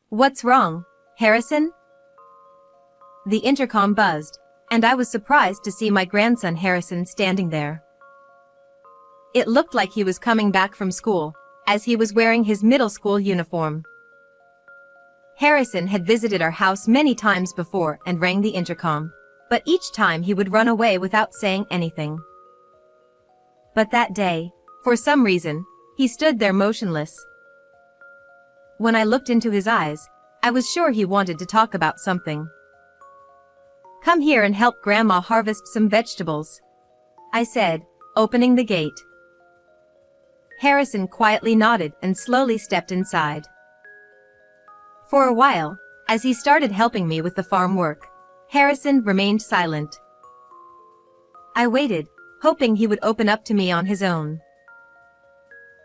What's wrong, Harrison? The intercom buzzed, and I was surprised to see my grandson Harrison standing there. It looked like he was coming back from school, as he was wearing his middle school uniform. Harrison had visited our house many times before and rang the intercom, but each time he would run away without saying anything. But that day, for some reason, he stood there motionless. When I looked into his eyes, I was sure he wanted to talk about something. "Come here and help Grandma harvest some vegetables," I said, opening the gate. Harrison quietly nodded and slowly stepped inside. For a while, as he started helping me with the farm work, Harrison remained silent. I waited, hoping he would open up to me on his own.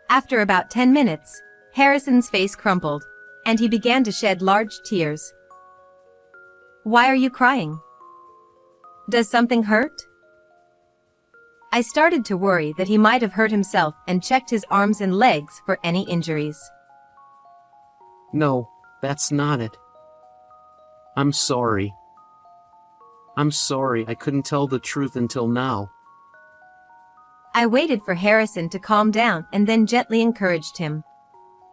After about 10 minutes, Harrison's face crumpled, and he began to shed large tears. "Why are you crying? Does something hurt?" I started to worry that he might have hurt himself and checked his arms and legs for any injuries. No, that's not it. I'm sorry. I couldn't tell the truth until now. I waited for Harrison to calm down and then gently encouraged him.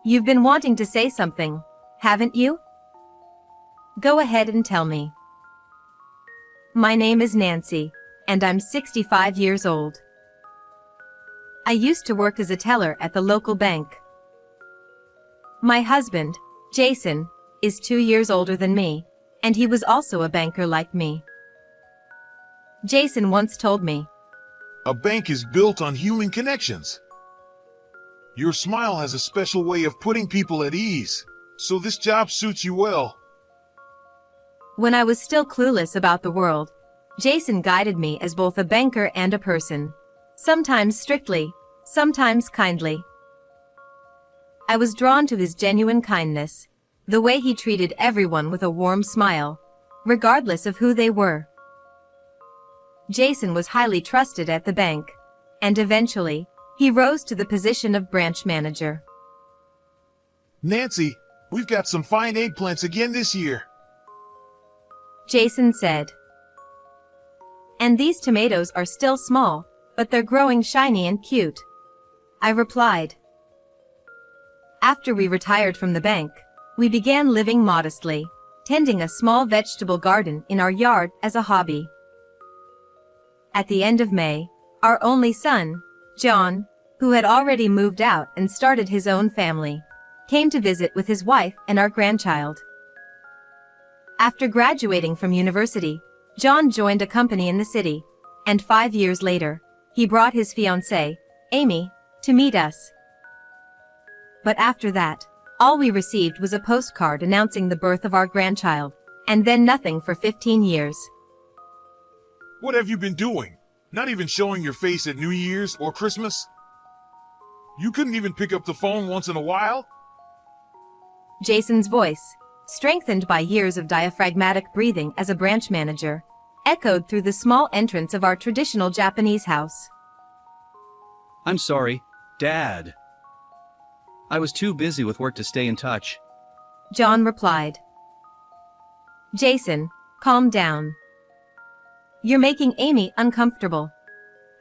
"You've been wanting to say something, haven't you? Go ahead and tell me." "My name is Nancy, and I'm 65 years old. I used to work as a teller at the local bank. My husband, Jason, is 2 years older than me, and he was also a banker like me. Jason once told me, A bank is built on human connections. Your smile has a special way of putting people at ease, so this job suits you well. When I was still clueless about the world, Jason guided me as both a banker and a person, sometimes strictly, sometimes kindly. I was drawn to his genuine kindness, the way he treated everyone with a warm smile, regardless of who they were. Jason was highly trusted at the bank, and eventually, he rose to the position of branch manager. Nancy, we've got some fine eggplants again this year. Jason said. And these tomatoes are still small, but they're growing shiny and cute, I replied. After we retired from the bank, we began living modestly, tending a small vegetable garden in our yard as a hobby. At the end of May, our only son, John, who had already moved out and started his own family, came to visit with his wife and our grandchild. After graduating from university, John joined a company in the city, and 5 years later, he brought his fiancée, Amy, to meet us. But after that, all we received was a postcard announcing the birth of our grandchild, and then nothing for 15 years. What have you been doing? Not even showing your face at New Year's or Christmas? You couldn't even pick up the phone once in a while? Jason's voice, strengthened by years of diaphragmatic breathing as a branch manager, echoed through the small entrance of our traditional Japanese house. I'm sorry, Dad. I was too busy with work to stay in touch. John replied. Jason, calm down. You're making Amy uncomfortable,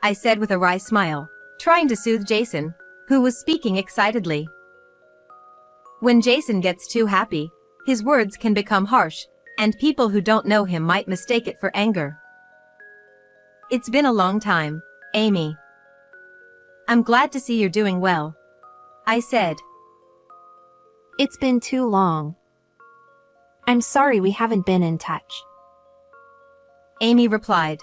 I said with a wry smile, trying to soothe Jason, who was speaking excitedly. When Jason gets too happy, his words can become harsh, and people who don't know him might mistake it for anger. It's been a long time, Amy. I'm glad to see you're doing well, I said. It's been too long. I'm sorry we haven't been in touch, Amy replied.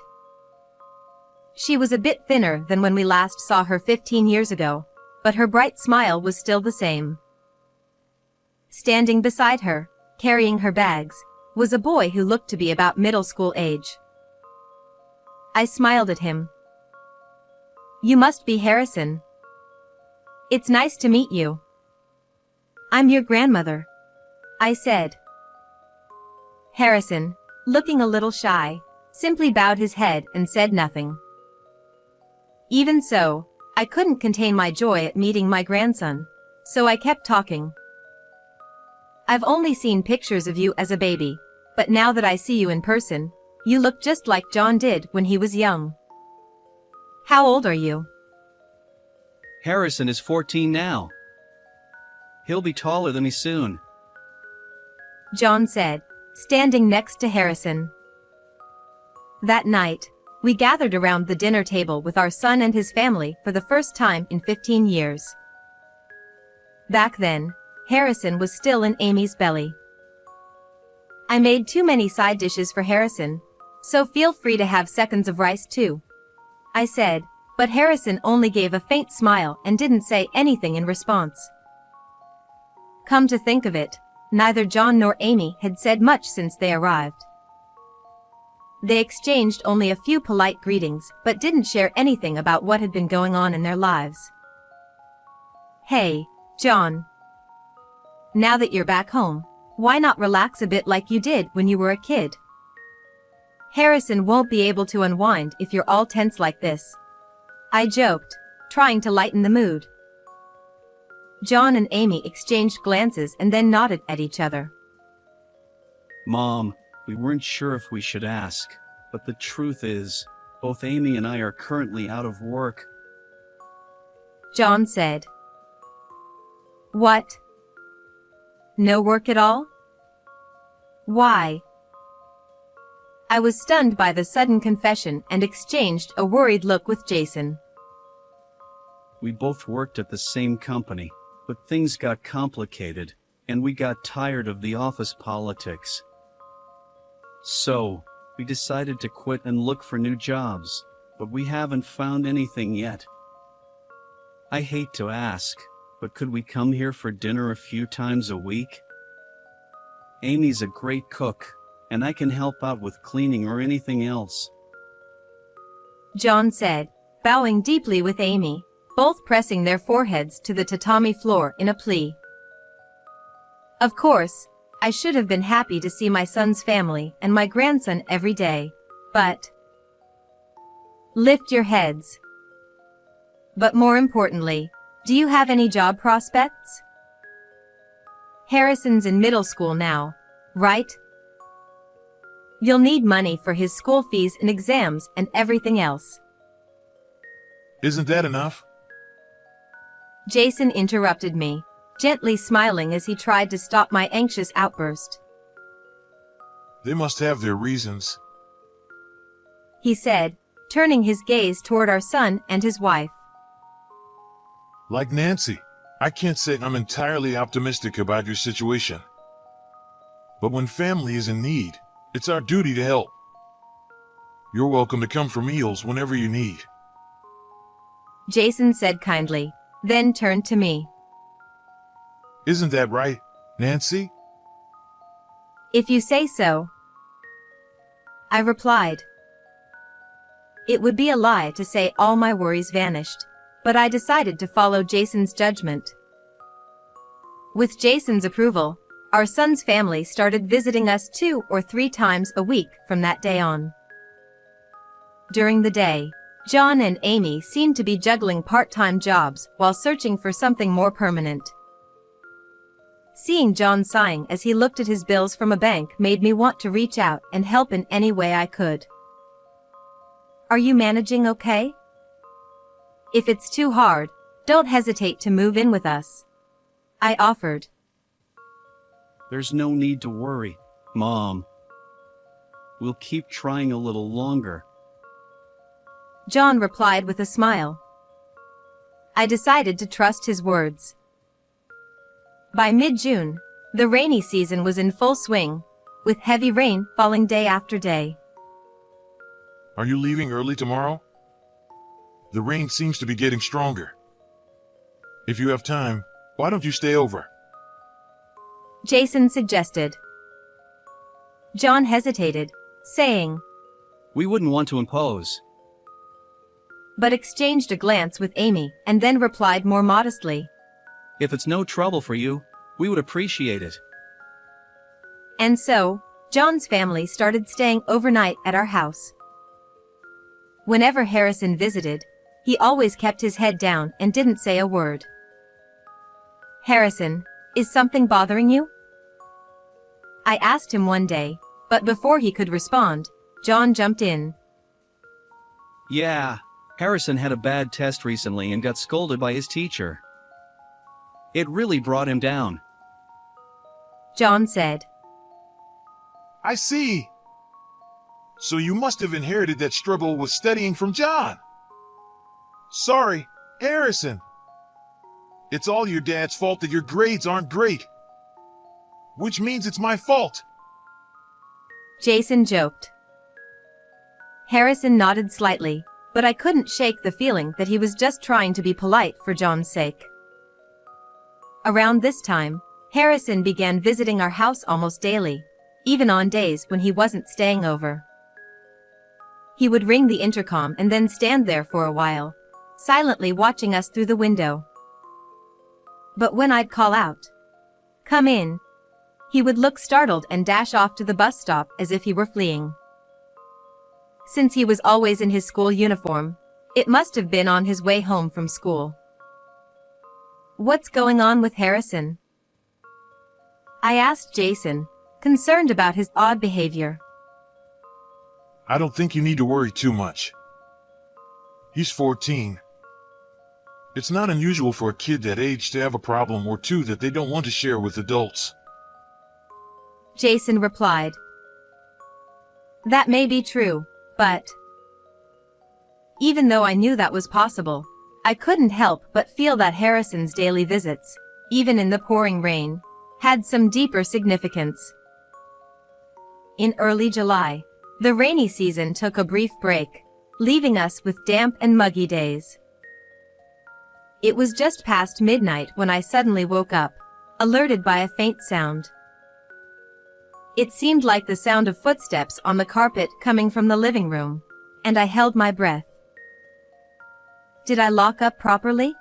She was a bit thinner than when we last saw her 15 years ago, but her bright smile was still the same. Standing beside her, carrying her bags, was a boy who looked to be about middle school age. I smiled at him. You must be Harrison. It's nice to meet you. I'm your grandmother, I said. Harrison, looking a little shy, simply bowed his head and said nothing. Even so, I couldn't contain my joy at meeting my grandson, so I kept talking. I've only seen pictures of you as a baby, but now that I see you in person, you look just like John did when he was young. How old are you? Harrison is 14 now. He'll be taller than me soon. John said, standing next to Harrison. That night, we gathered around the dinner table with our son and his family for the first time in 15 years. Back then, Harrison was still in Amy's belly. I made too many side dishes for Harrison, so feel free to have seconds of rice too, I said, but Harrison only gave a faint smile and didn't say anything in response. Come to think of it, neither John nor Amy had said much since they arrived. They exchanged only a few polite greetings but didn't share anything about what had been going on in their lives. Hey, John. Now that you're back home, why not relax a bit like you did when you were a kid? Harrison won't be able to unwind if you're all tense like this, I joked, trying to lighten the mood. John and Amy exchanged glances and then nodded at each other. Mom, we weren't sure if we should ask, but the truth is, both Amy and I are currently out of work. John said. What? No work at all? Why? I was stunned by the sudden confession and exchanged a worried look with Jason. We both worked at the same company, but things got complicated, and we got tired of the office politics. So, we decided to quit and look for new jobs, but we haven't found anything yet. I hate to ask, but could we come here for dinner a few times a week? Amy's a great cook, and I can help out with cleaning or anything else. John said, bowing deeply with Amy, both pressing their foreheads to the tatami floor in a plea. Of course, I should have been happy to see my son's family and my grandson every day, but... Lift your heads. But more importantly, do you have any job prospects? Harrison's in middle school now, right? You'll need money for his school fees and exams and everything else. Isn't that enough? Jason interrupted me, gently smiling as he tried to stop my anxious outburst. They must have their reasons, He said, turning his gaze toward our son and his wife. Like Nancy, I can't say I'm entirely optimistic about your situation. But when family is in need, it's our duty to help. You're welcome to come for meals whenever you need. Jason said kindly, then turned to me. Isn't that right, Nancy? If you say so, I replied. It would be a lie to say all my worries vanished, but I decided to follow Jason's judgment. With Jason's approval, our son's family started visiting us 2 or 3 times a week from that day on. During the day, John and Amy seemed to be juggling part-time jobs while searching for something more permanent. Seeing John sighing as he looked at his bills from a bank made me want to reach out and help in any way I could. Are you managing okay? If it's too hard, don't hesitate to move in with us, I offered. There's no need to worry, Mom. We'll keep trying a little longer. John replied with a smile. I decided to trust his words. By mid-June, the rainy season was in full swing, with heavy rain falling day after day. Are you leaving early tomorrow? The rain seems to be getting stronger. If you have time, why don't you stay over? Jason suggested. John hesitated, saying, We wouldn't want to impose. but exchanged a glance with Amy and then replied more modestly. If it's no trouble for you, we would appreciate it. And so, John's family started staying overnight at our house. Whenever Harrison visited, he always kept his head down and didn't say a word. Harrison, is something bothering you? I asked him one day, but before he could respond, John jumped in. Yeah, Harrison had a bad test recently and got scolded by his teacher. It really brought him down. John said. I see. So you must have inherited that struggle with studying from John. Sorry, Harrison. It's all your dad's fault that your grades aren't great. Which means it's my fault. Jason joked. Harrison nodded slightly, but I couldn't shake the feeling that he was just trying to be polite for John's sake. Around this time, Harrison began visiting our house almost daily, even on days when he wasn't staying over. He would ring the intercom and then stand there for a while, silently watching us through the window. But when I'd call out, "Come in," he would look startled and dash off to the bus stop as if he were fleeing. Since he was always in his school uniform, it must have been on his way home from school. "What's going on with Harrison?" I asked Jason, concerned about his odd behavior. I don't think you need to worry too much. He's 14. It's not unusual for a kid that age to have a problem or two that they don't want to share with adults. Jason replied. That may be true, but even though I knew that was possible, I couldn't help but feel that Harrison's daily visits, even in the pouring rain, had some deeper significance. In early July, the rainy season took a brief break, leaving us with damp and muggy days. It was just past midnight when I suddenly woke up, alerted by a faint sound. It seemed like the sound of footsteps on the carpet coming from the living room, and I held my breath. Did I lock up properly?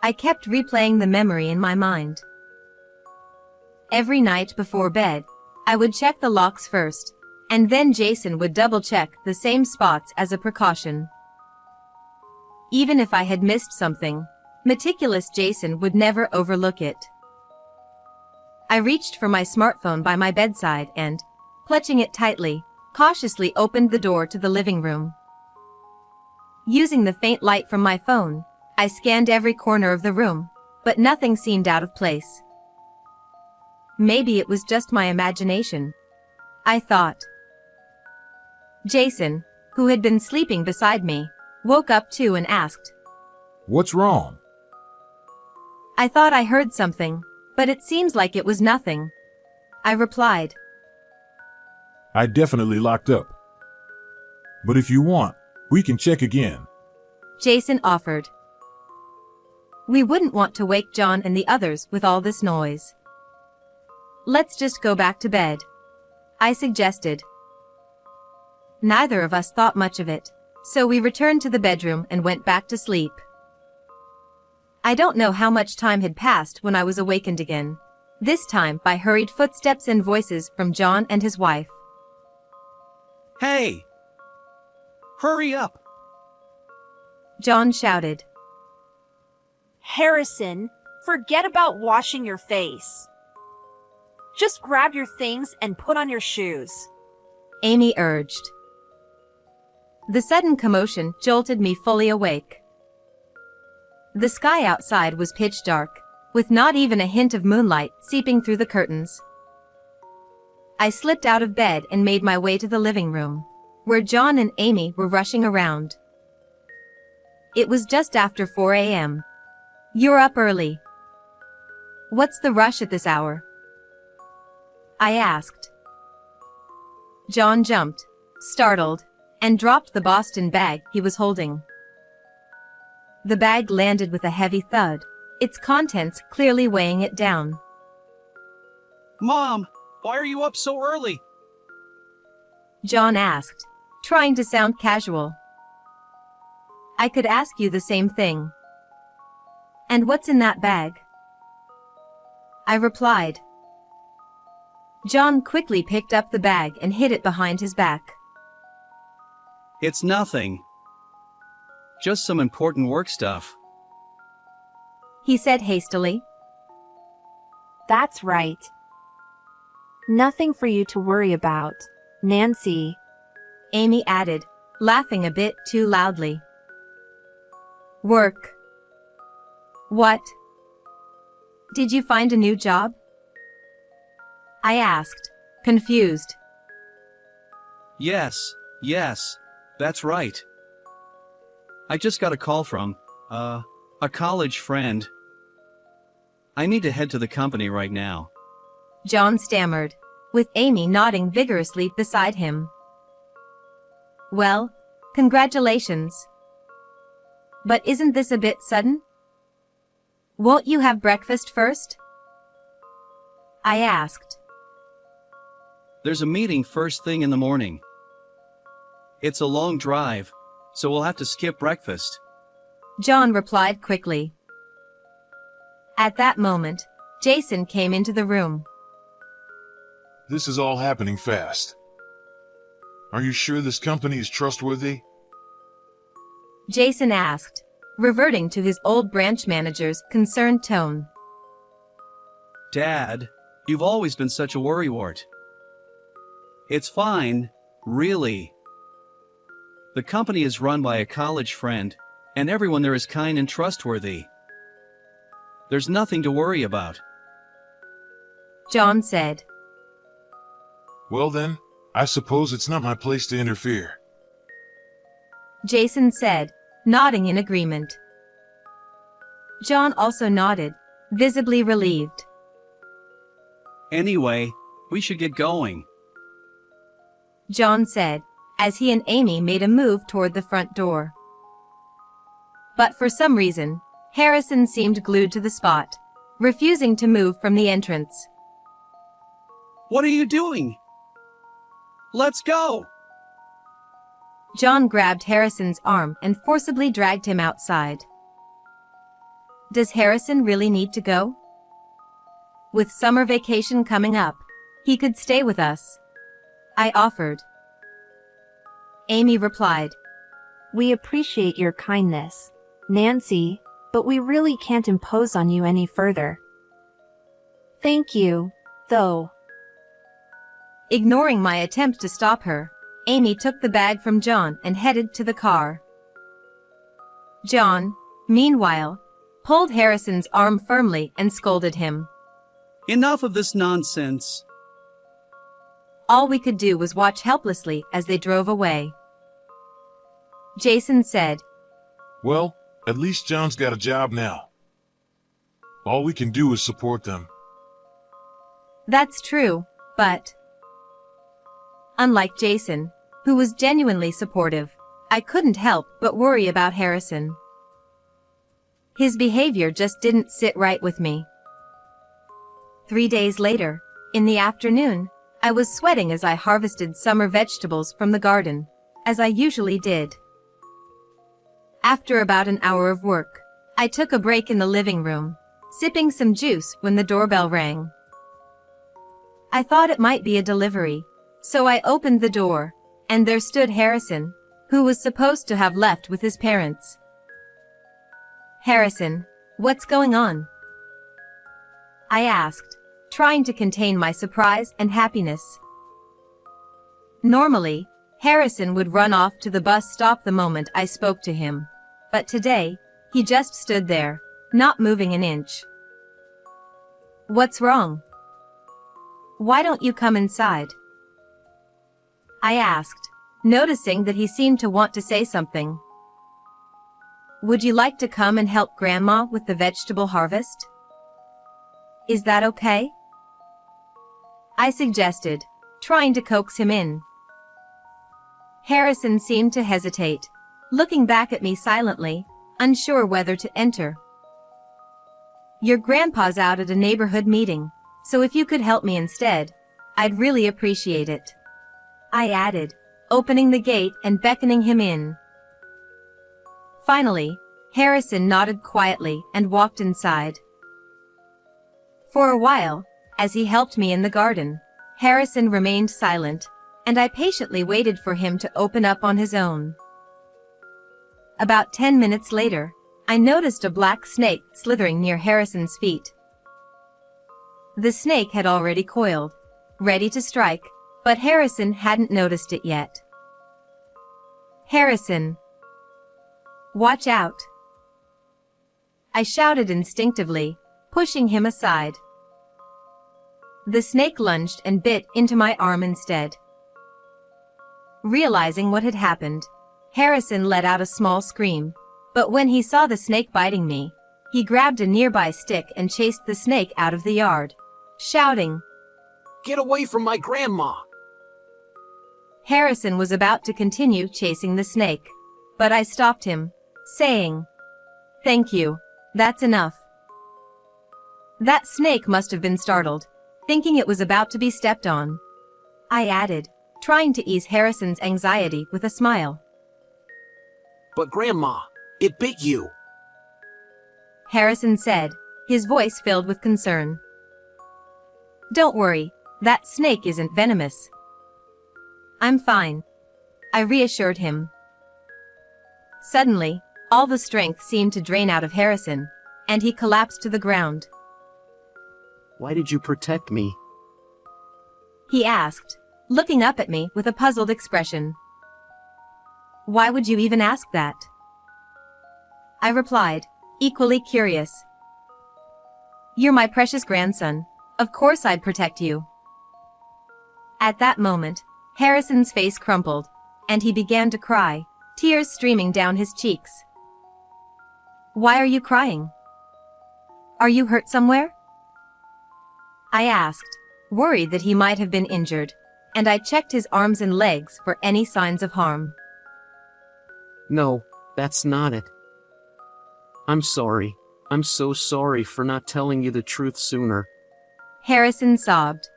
I kept replaying the memory in my mind. Every night before bed, I would check the locks first, and then Jason would double-check the same spots as a precaution. Even if I had missed something, meticulous Jason would never overlook it. I reached for my smartphone by my bedside and, clutching it tightly, cautiously opened the door to the living room. Using the faint light from my phone, I scanned every corner of the room, but nothing seemed out of place. Maybe it was just my imagination, I thought. Jason, who had been sleeping beside me, woke up too and asked, What's wrong? I thought I heard something, but it seems like it was nothing, I replied. I definitely locked up. But if you want, we can check again. Jason offered. We wouldn't want to wake John and the others with all this noise. Let's just go back to bed, I suggested. Neither of us thought much of it, so we returned to the bedroom and went back to sleep. I don't know how much time had passed when I was awakened again, this time by hurried footsteps and voices from John and his wife. Hey! Hurry up! John shouted. Harrison, forget about washing your face. Just grab your things and put on your shoes. Amy urged. The sudden commotion jolted me fully awake. The sky outside was pitch dark, with not even a hint of moonlight seeping through the curtains. I slipped out of bed and made my way to the living room, where John and Amy were rushing around. It was just after 4 a.m. You're up early. What's the rush at this hour? I asked. John jumped, startled, and dropped the Boston bag he was holding. The bag landed with a heavy thud, its contents clearly weighing it down. Mom, why are you up so early? John asked, trying to sound casual. I could ask you the same thing. And what's in that bag? I replied. John quickly picked up the bag and hid it behind his back. It's nothing. Just some important work stuff. He said hastily. That's right. Nothing for you to worry about, Nancy. Amy added, laughing a bit too loudly. Work. What? Did you find a new job? I asked, confused. Yes, that's right. I just got a call from, a college friend. I need to head to the company right now. John stammered, with Amy nodding vigorously beside him. Well, congratulations. But isn't this a bit sudden? Won't you have breakfast first? I asked. There's a meeting first thing in the morning. It's a long drive, so we'll have to skip breakfast. John replied quickly. At that moment, Jason came into the room. This is all happening fast. Are you sure this company is trustworthy? Jason asked, reverting to his old branch manager's concerned tone. Dad, you've always been such a worrywart. It's fine, really. The company is run by a college friend, and everyone there is kind and trustworthy. There's nothing to worry about. John said. Well then, I suppose it's not my place to interfere. Jason said, nodding in agreement. John also nodded, visibly relieved. Anyway, we should get going. John said, as he and Amy made a move toward the front door. But for some reason, Harrison seemed glued to the spot, refusing to move from the entrance. What are you doing? Let's go! John grabbed Harrison's arm and forcibly dragged him outside. Does Harrison really need to go? With summer vacation coming up, he could stay with us. I offered. Amy replied, We appreciate your kindness, Nancy, but we really can't impose on you any further. Thank you, though. Ignoring my attempt to stop her, Amy took the bag from John and headed to the car. John, meanwhile, pulled Harrison's arm firmly and scolded him. Enough of this nonsense. All we could do was watch helplessly as they drove away. Jason said, Well, at least John's got a job now. All we can do is support them. That's true, but... Unlike Jason, who was genuinely supportive, I couldn't help but worry about Harrison. His behavior just didn't sit right with me. 3 days later, in the afternoon, I was sweating as I harvested summer vegetables from the garden, as I usually did. After about an hour of work, I took a break in the living room, sipping some juice when the doorbell rang. I thought it might be a delivery, so I opened the door, and there stood Harrison, who was supposed to have left with his parents. Harrison, what's going on? I asked, trying to contain my surprise and happiness. Normally, Harrison would run off to the bus stop the moment I spoke to him, but today, he just stood there, not moving an inch. What's wrong? Why don't you come inside? I asked, noticing that he seemed to want to say something. Would you like to come and help Grandma with the vegetable harvest? Is that okay? I suggested, trying to coax him in. Harrison seemed to hesitate, looking back at me silently, unsure whether to enter. Your grandpa's out at a neighborhood meeting, so if you could help me instead, I'd really appreciate it. I added, opening the gate and beckoning him in. Finally, Harrison nodded quietly and walked inside. For a while, as he helped me in the garden, Harrison remained silent, and I patiently waited for him to open up on his own. About 10 minutes later, I noticed a black snake slithering near Harrison's feet. The snake had already coiled, ready to strike, but Harrison hadn't noticed it yet. "Harrison! Watch out!" I shouted instinctively, pushing him aside. The snake lunged and bit into my arm instead. Realizing what had happened, Harrison let out a small scream, but when he saw the snake biting me, he grabbed a nearby stick and chased the snake out of the yard, shouting, Get away from my grandma! Harrison was about to continue chasing the snake, but I stopped him, saying, "Thank you, that's enough." That snake must have been startled, thinking it was about to be stepped on. I added, trying to ease Harrison's anxiety with a smile. But Grandma, it bit you. Harrison said, his voice filled with concern. "Don't worry, that snake isn't venomous. I'm fine," I reassured him. Suddenly, all the strength seemed to drain out of Harrison, and he collapsed to the ground. Why did you protect me? He asked, looking up at me with a puzzled expression. "Why would you even ask that?" I replied, equally curious. "You're my precious grandson. Of course I'd protect you." At that moment, Harrison's face crumpled, and he began to cry, tears streaming down his cheeks. "Why are you crying? Are you hurt somewhere?" I asked, worried that he might have been injured, and I checked his arms and legs for any signs of harm. No, that's not it. I'm sorry. I'm so sorry for not telling you the truth sooner. Harrison sobbed.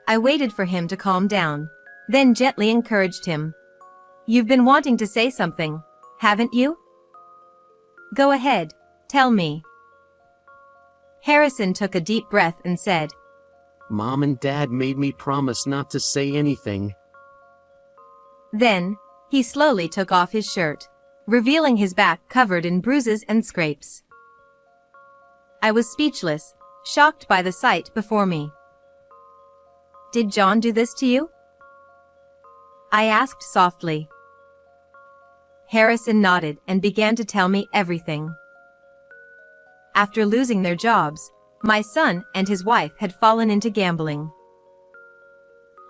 I waited for him to calm down, then gently encouraged him. "You've been wanting to say something, haven't you? Go ahead, tell me." Harrison took a deep breath and said, Mom and Dad made me promise not to say anything. Then, he slowly took off his shirt, revealing his back covered in bruises and scrapes. I was speechless, shocked by the sight before me. "Did John do this to you?" I asked softly. Harrison nodded and began to tell me everything. After losing their jobs, my son and his wife had fallen into gambling.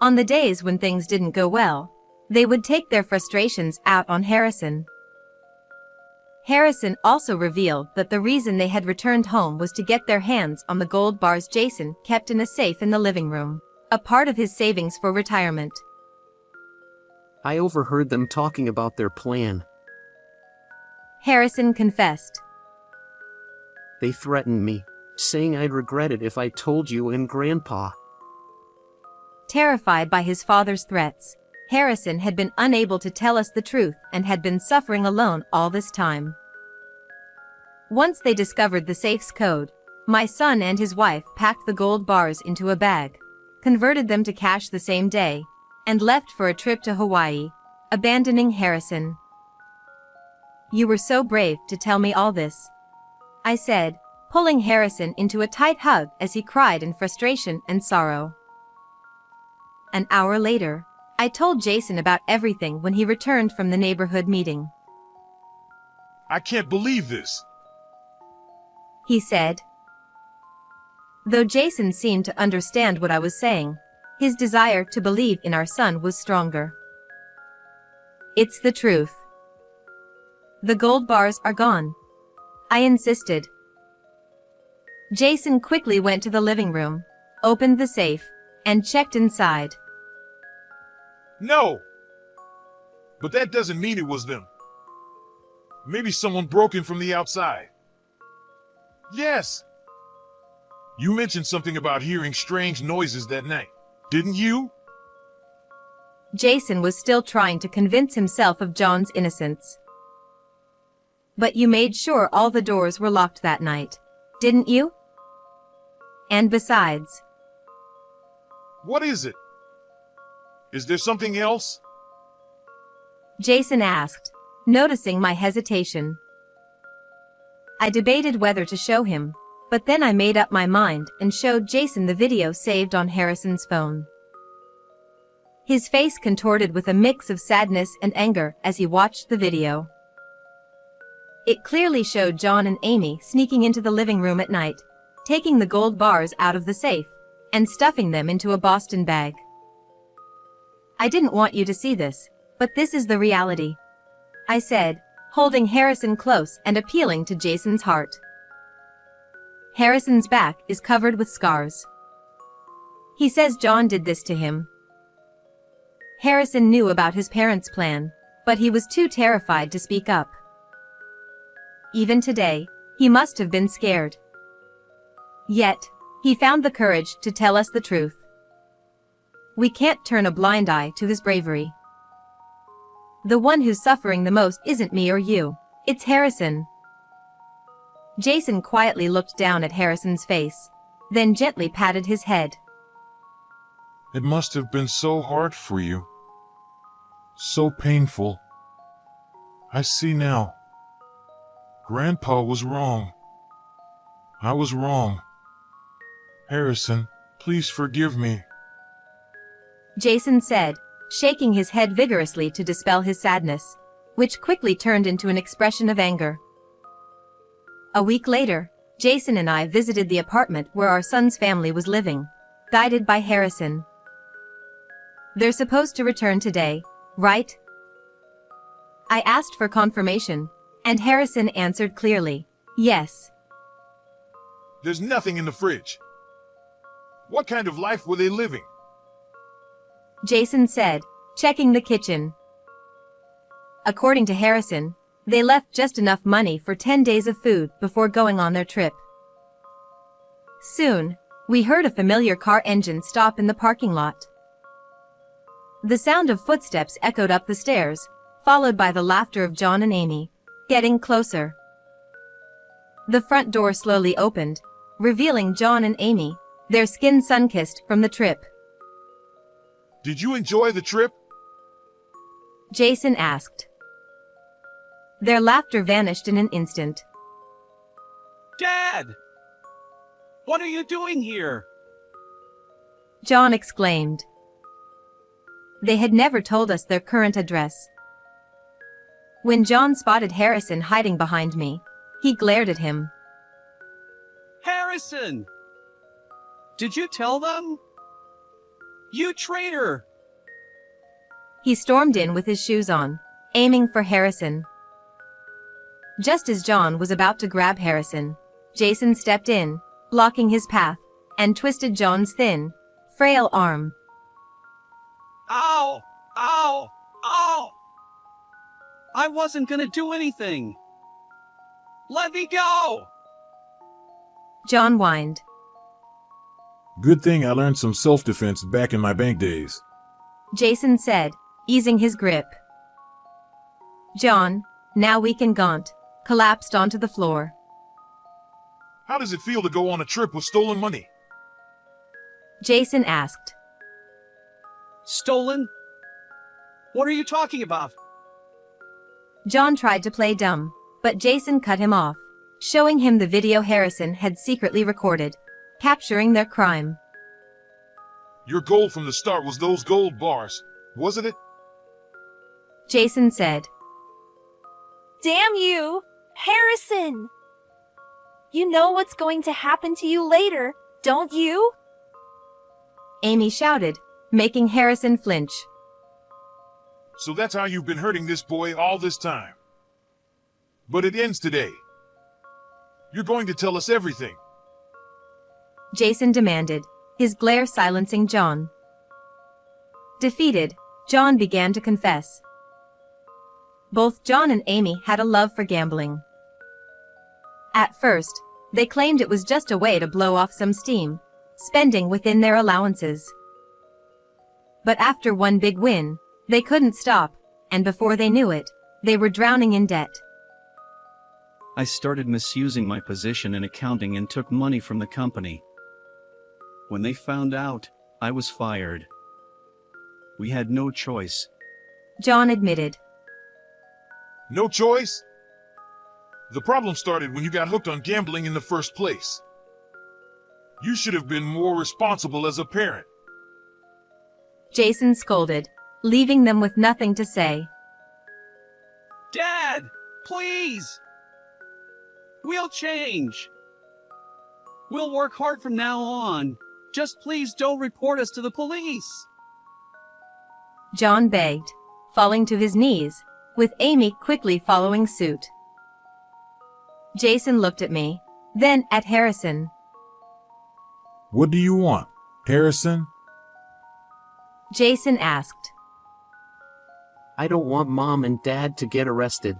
On the days when things didn't go well, they would take their frustrations out on Harrison. Harrison also revealed that the reason they had returned home was to get their hands on the gold bars Jason kept in a safe in the living room, a part of his savings for retirement. I overheard them talking about their plan. Harrison confessed. They threatened me, saying I'd regret it if I told you and Grandpa. Terrified by his father's threats, Harrison had been unable to tell us the truth and had been suffering alone all this time. Once they discovered the safe's code, my son and his wife packed the gold bars into a bag, converted them to cash the same day, and left for a trip to Hawaii, abandoning Harrison. "You were so brave to tell me all this," I said, pulling Harrison into a tight hug as he cried in frustration and sorrow. An hour later, I told Jason about everything when he returned from the neighborhood meeting. "I can't believe this." He said. Though Jason seemed to understand what I was saying, his desire to believe in our son was stronger. "It's the truth. The gold bars are gone," I insisted. Jason quickly went to the living room, opened the safe, and checked inside. "No! But that doesn't mean it was them. Maybe someone broke in from the outside." "Yes! You mentioned something about hearing strange noises that night, didn't you?" Jason was still trying to convince himself of John's innocence. "But you made sure all the doors were locked that night, didn't you? And besides..." "What is it? Is there something else?" Jason asked, noticing my hesitation. I debated whether to show him, But then I made up my mind and showed Jason the video saved on Harrison's phone. His face contorted with a mix of sadness and anger as he watched the video. It clearly showed John and Amy sneaking into the living room at night, taking the gold bars out of the safe, and stuffing them into a Boston bag. I didn't want you to see this, but this is the reality, I said, holding Harrison close and appealing to Jason's heart. Harrison's back is covered with scars. He says John did this to him. Harrison knew about his parents' plan, but he was too terrified to speak up. Even today, he must have been scared. Yet, he found the courage to tell us the truth. We can't turn a blind eye to his bravery. The one who's suffering the most isn't me or you, it's Harrison. Jason quietly looked down at Harrison's face, then gently patted his head. It must have been so hard for you. So painful. I see now. Grandpa was wrong. I was wrong. Harrison, please forgive me. Jason said, shaking his head vigorously to dispel his sadness, which quickly turned into an expression of anger. A week later, Jason and I visited the apartment where our son's family was living, guided by Harrison. They're supposed to return today, right? I asked for confirmation, and Harrison answered clearly, yes. There's nothing in the fridge. What kind of life were they living? Jason said, checking the kitchen. According to Harrison, they left just enough money for 10 days of food before going on their trip. Soon, we heard a familiar car engine stop in the parking lot. The sound of footsteps echoed up the stairs, followed by the laughter of John and Amy, getting closer. The front door slowly opened, revealing John and Amy, their skin sun-kissed from the trip. Did you enjoy the trip? Jason asked. Their laughter vanished in an instant. Dad! What are you doing here? John exclaimed. They had never told us their current address. When John spotted Harrison hiding behind me, he glared at him. Harrison! Did you tell them? You traitor! He stormed in with his shoes on, aiming for Harrison. Just as John was about to grab Harrison, Jason stepped in, blocking his path, and twisted John's thin, frail arm. Ow! Ow! Ow! I wasn't gonna do anything! Let me go! John whined. Good thing I learned some self-defense back in my bank days. Jason said, easing his grip. John, now weak and gaunt, collapsed onto the floor. How does it feel to go on a trip with stolen money? Jason asked. Stolen? What are you talking about? John tried to play dumb, but Jason cut him off, showing him the video Harrison had secretly recorded, capturing their crime. Your goal from the start was those gold bars, wasn't it? Jason said. Damn you! Harrison! You know what's going to happen to you later, don't you? Amy shouted, making Harrison flinch. So that's how you've been hurting this boy all this time. But it ends today. You're going to tell us everything. Jason demanded, his glare silencing John. Defeated, John began to confess. Both John and Amy had a love for gambling. At first, they claimed it was just a way to blow off some steam, spending within their allowances. But after one big win, they couldn't stop, and before they knew it, they were drowning in debt. I started misusing my position in accounting and took money from the company. When they found out, I was fired. We had no choice. John admitted. No choice? The problem started when you got hooked on gambling in the first place. You should have been more responsible as a parent. Jason scolded, leaving them with nothing to say. Dad, please! We'll change. We'll work hard from now on. Just please don't report us to the police. John begged, falling to his knees, with Amy quickly following suit. Jason looked at me, then at Harrison. What do you want, Harrison? Jason asked. I don't want Mom and Dad to get arrested.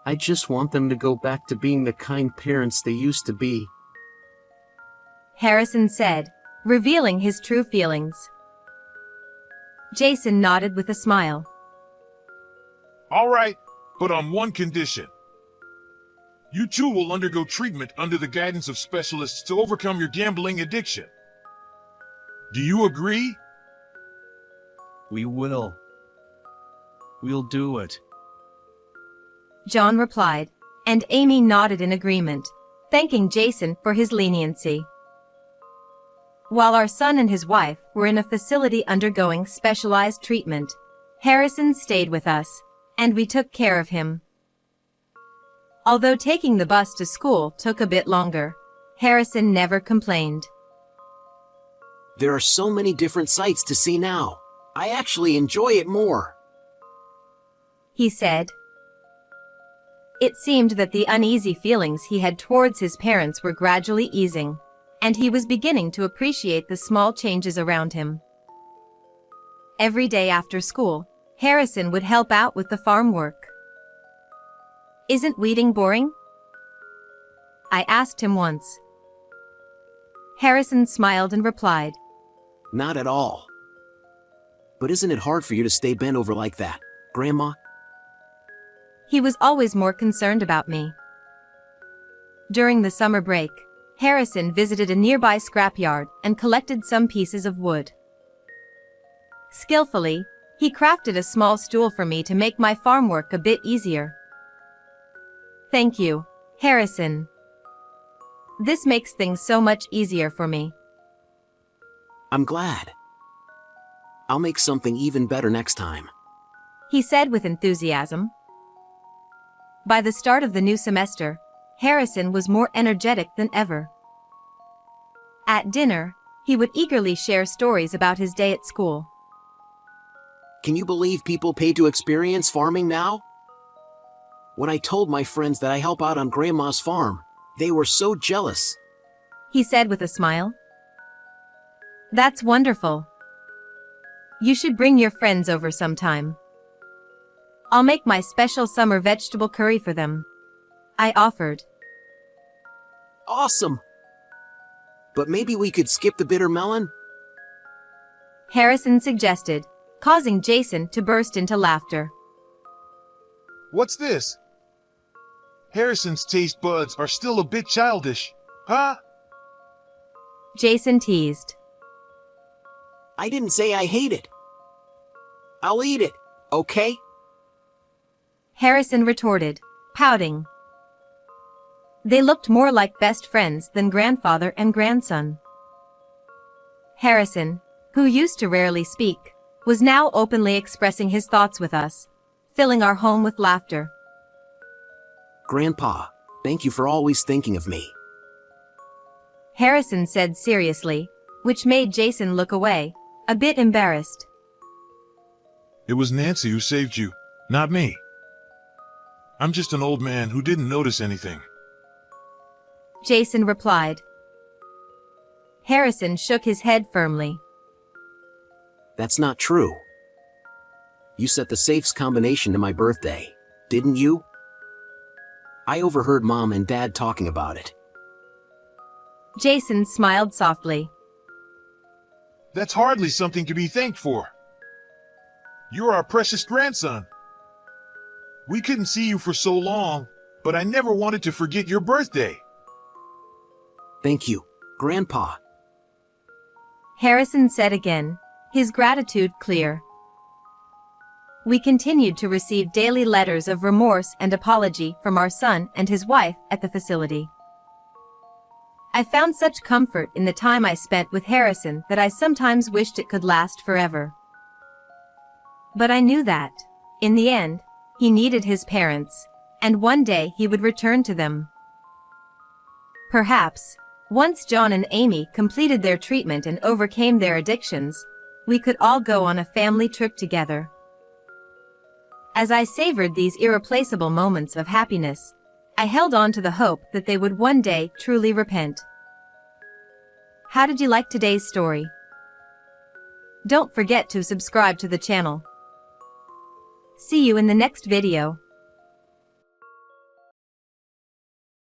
I just want them to go back to being the kind parents they used to be. Harrison said, revealing his true feelings. Jason nodded with a smile. All right, but on one condition. You two will undergo treatment under the guidance of specialists to overcome your gambling addiction. Do you agree? We will. We'll do it. John replied, and Amy nodded in agreement, thanking Jason for his leniency. While our son and his wife were in a facility undergoing specialized treatment, Harrison stayed with us, and we took care of him. Although taking the bus to school took a bit longer, Harrison never complained. There are so many different sights to see now. I actually enjoy it more. He said. It seemed that the uneasy feelings he had towards his parents were gradually easing, and he was beginning to appreciate the small changes around him. Every day after school, Harrison would help out with the farm work. Isn't weeding boring? I asked him once. Harrison smiled and replied, Not at all. But isn't it hard for you to stay bent over like that, Grandma? He was always more concerned about me. During the summer break, Harrison visited a nearby scrapyard and collected some pieces of wood. Skillfully, he crafted a small stool for me to make my farm work a bit easier. Thank you, Harrison. This makes things so much easier for me. I'm glad. I'll make something even better next time. He said with enthusiasm. By the start of the new semester, Harrison was more energetic than ever. At dinner, he would eagerly share stories about his day at school. Can you believe people pay to experience farming now? When I told my friends that I help out on Grandma's farm, they were so jealous. He said with a smile. That's wonderful. You should bring your friends over sometime. I'll make my special summer vegetable curry for them, I offered. Awesome! But maybe we could skip the bitter melon? Harrison suggested, causing Jason to burst into laughter. What's this? Harrison's taste buds are still a bit childish, huh? Jason teased. I didn't say I hate it. I'll eat it, okay? Harrison retorted, pouting. They looked more like best friends than grandfather and grandson. Harrison, who used to rarely speak, was now openly expressing his thoughts with us, filling our home with laughter. Grandpa, thank you for always thinking of me. Harrison said seriously, which made Jason look away, a bit embarrassed. It was Nancy who saved you, not me. I'm just an old man who didn't notice anything. Jason replied. Harrison shook his head firmly. That's not true. You set the safes combination to my birthday, didn't you? I overheard Mom and Dad talking about it. Jason smiled softly. That's hardly something to be thanked for. You're our precious grandson. We couldn't see you for so long, but I never wanted to forget your birthday. Thank you, Grandpa. Harrison said again, his gratitude clear. We continued to receive daily letters of remorse and apology from our son and his wife at the facility. I found such comfort in the time I spent with Harrison that I sometimes wished it could last forever. But I knew that, in the end, he needed his parents, and one day he would return to them. Perhaps, once John and Amy completed their treatment and overcame their addictions, we could all go on a family trip together. As I savored these irreplaceable moments of happiness, I held on to the hope that they would one day truly repent. How did you like today's story? Don't forget to subscribe to the channel. See you in the next video.